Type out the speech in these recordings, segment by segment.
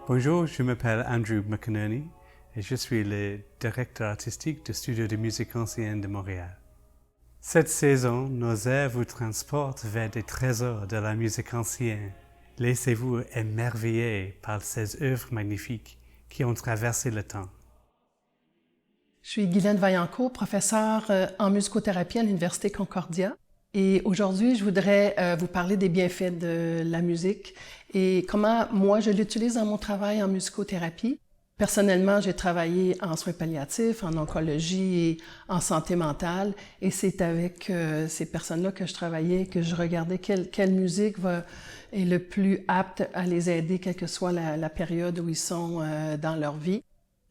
Bonjour, je m'appelle Andrew McInerney et je suis le directeur artistique du Studio de musique ancienne de Montréal. Cette saison, nos airs vous transportent vers des trésors de la musique ancienne. Laissez-vous émerveiller par ces œuvres magnifiques qui ont traversé le temps. Je suis Guylaine Vaillancourt, professeure en musicothérapie à l'Université Concordia. Et aujourd'hui, je voudrais vous parler des bienfaits de la musique et comment moi je l'utilise dans mon travail en musicothérapie. Personnellement, j'ai travaillé en soins palliatifs, en oncologie et en santé mentale. Et c'est avec ces personnes-là que je travaillais, que je regardais quelle musique est le plus apte à les aider, quelle que soit la période où ils sont dans leur vie.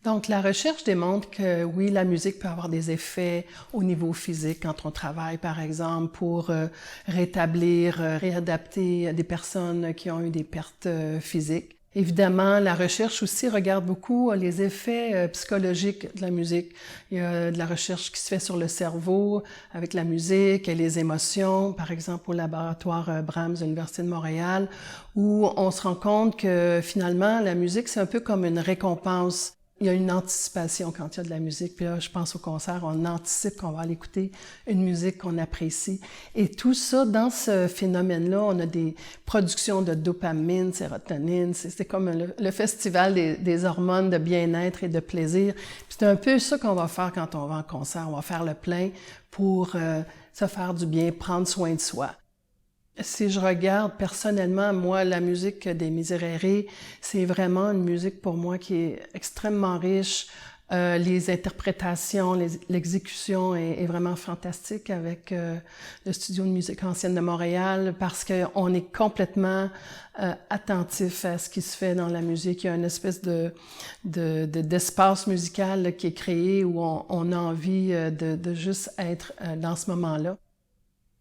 Donc, la recherche démontre que oui, la musique peut avoir des effets au niveau physique quand on travaille, par exemple, pour rétablir, réadapter des personnes qui ont eu des pertes physiques. Évidemment, la recherche aussi regarde beaucoup les effets psychologiques de la musique. Il y a de la recherche qui se fait sur le cerveau avec la musique et les émotions, par exemple au laboratoire Brahms de l'Université de Montréal, où on se rend compte que finalement, la musique, c'est un peu comme une récompense. Il y a une anticipation quand il y a de la musique. Puis là, je pense au concert, on anticipe qu'on va aller écouter une musique qu'on apprécie. Et tout ça, dans ce phénomène-là, on a des productions de dopamine, sérotonine. C'est comme le festival des hormones de bien-être et de plaisir. Puis c'est un peu ça qu'on va faire quand on va en concert. On va faire le plein pour se faire du bien, prendre soin de soi. Si je regarde personnellement, moi, la musique des Miserere, c'est vraiment une musique pour moi qui est extrêmement riche. Les interprétations, l'exécution est vraiment fantastique avec le Studio de musique ancienne de Montréal parce qu'on est complètement attentif à ce qui se fait dans la musique. Il y a une espèce d'espace musical là, qui est créé où on a envie de juste être dans ce moment-là.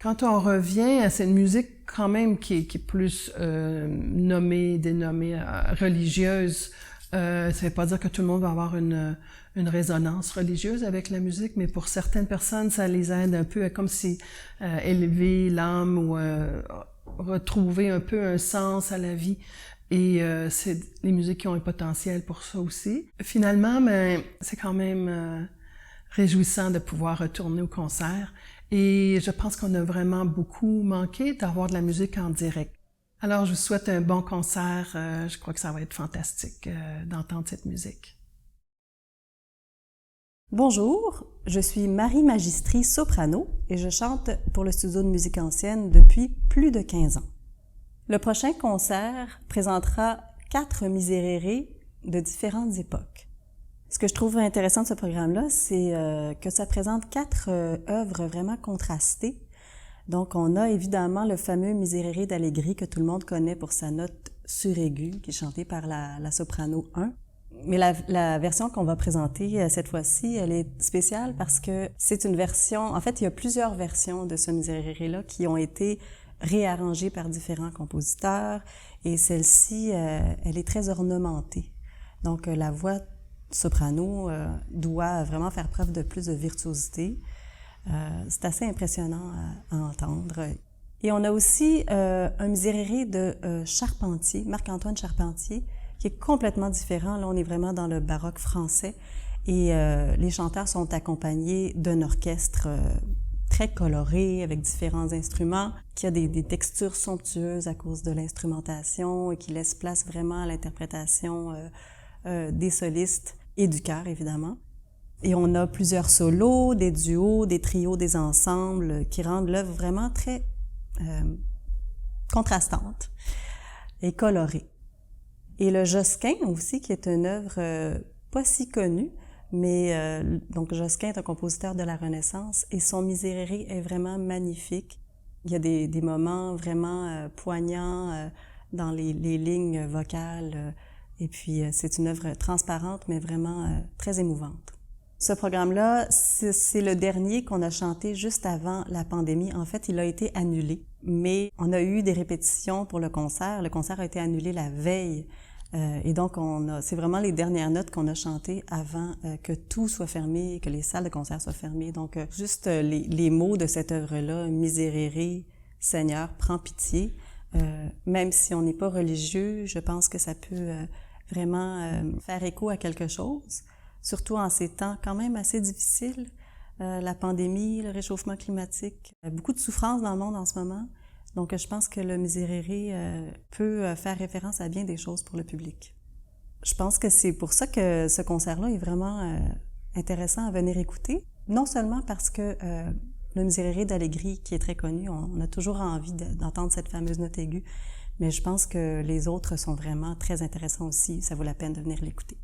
Quand on revient à cette musique quand même qui est plus dénommée religieuse, ça ne veut pas dire que tout le monde va avoir une résonance religieuse avec la musique, mais pour certaines personnes, ça les aide un peu à comme si élever l'âme ou retrouver un peu un sens à la vie. Et c'est les musiques qui ont un potentiel pour ça aussi. Finalement, c'est quand même réjouissant de pouvoir retourner au concert. Et je pense qu'on a vraiment beaucoup manqué d'avoir de la musique en direct. Alors, je vous souhaite un bon concert. Je crois que ça va être fantastique d'entendre cette musique. Bonjour, je suis Marie Magistri, soprano, et je chante pour le Studio de musique ancienne depuis plus de 15 ans. Le prochain concert présentera 4 Miserere de différentes époques. Ce que je trouve intéressant de ce programme-là, c'est que ça présente 4 œuvres vraiment contrastées. Donc, on a évidemment le fameux Miserere d'Allegri que tout le monde connaît pour sa note suraiguë, qui est chantée par la soprano 1. Mais la version qu'on va présenter cette fois-ci, elle est spéciale parce que c'est une version... En fait, il y a plusieurs versions de ce Miserere-là qui ont été réarrangées par différents compositeurs. Et celle-ci, elle est très ornementée. Donc, la voix soprano doit vraiment faire preuve de plus de virtuosité. C'est assez impressionnant à entendre. Et on a aussi un Miserere de Charpentier, Marc-Antoine Charpentier, qui est complètement différent. Là, on est vraiment dans le baroque français et les chanteurs sont accompagnés d'un orchestre très coloré, avec différents instruments, qui a des textures somptueuses à cause de l'instrumentation et qui laisse place vraiment à l'interprétation des solistes et du chœur, évidemment. Et on a plusieurs solos, des duos, des trios, des ensembles qui rendent l'œuvre vraiment très contrastante et colorée. Et le Josquin aussi, qui est une œuvre pas si connue, mais donc Josquin est un compositeur de la Renaissance et son Miserere est vraiment magnifique. Il y a des moments vraiment poignants dans les lignes vocales. Et puis, c'est une œuvre transparente, mais vraiment très émouvante. Ce programme-là, c'est le dernier qu'on a chanté juste avant la pandémie. En fait, il a été annulé, mais on a eu des répétitions pour le concert. Le concert a été annulé la veille. Et donc, c'est vraiment les dernières notes qu'on a chantées avant que tout soit fermé, que les salles de concert soient fermées. Donc, juste les mots de cette œuvre-là, « Miserere, Seigneur, prends pitié », même si on n'est pas religieux, je pense que ça peut vraiment faire écho à quelque chose, surtout en ces temps quand même assez difficiles. La pandémie, le réchauffement climatique, beaucoup de souffrance dans le monde en ce moment. Donc, je pense que le Miserere peut faire référence à bien des choses pour le public. Je pense que c'est pour ça que ce concert-là est vraiment intéressant à venir écouter. Non seulement parce que le Miserere d'Allegri, qui est très connu, on a toujours envie d'entendre cette fameuse note aiguë, mais je pense que les autres sont vraiment très intéressants aussi. Ça vaut la peine de venir l'écouter.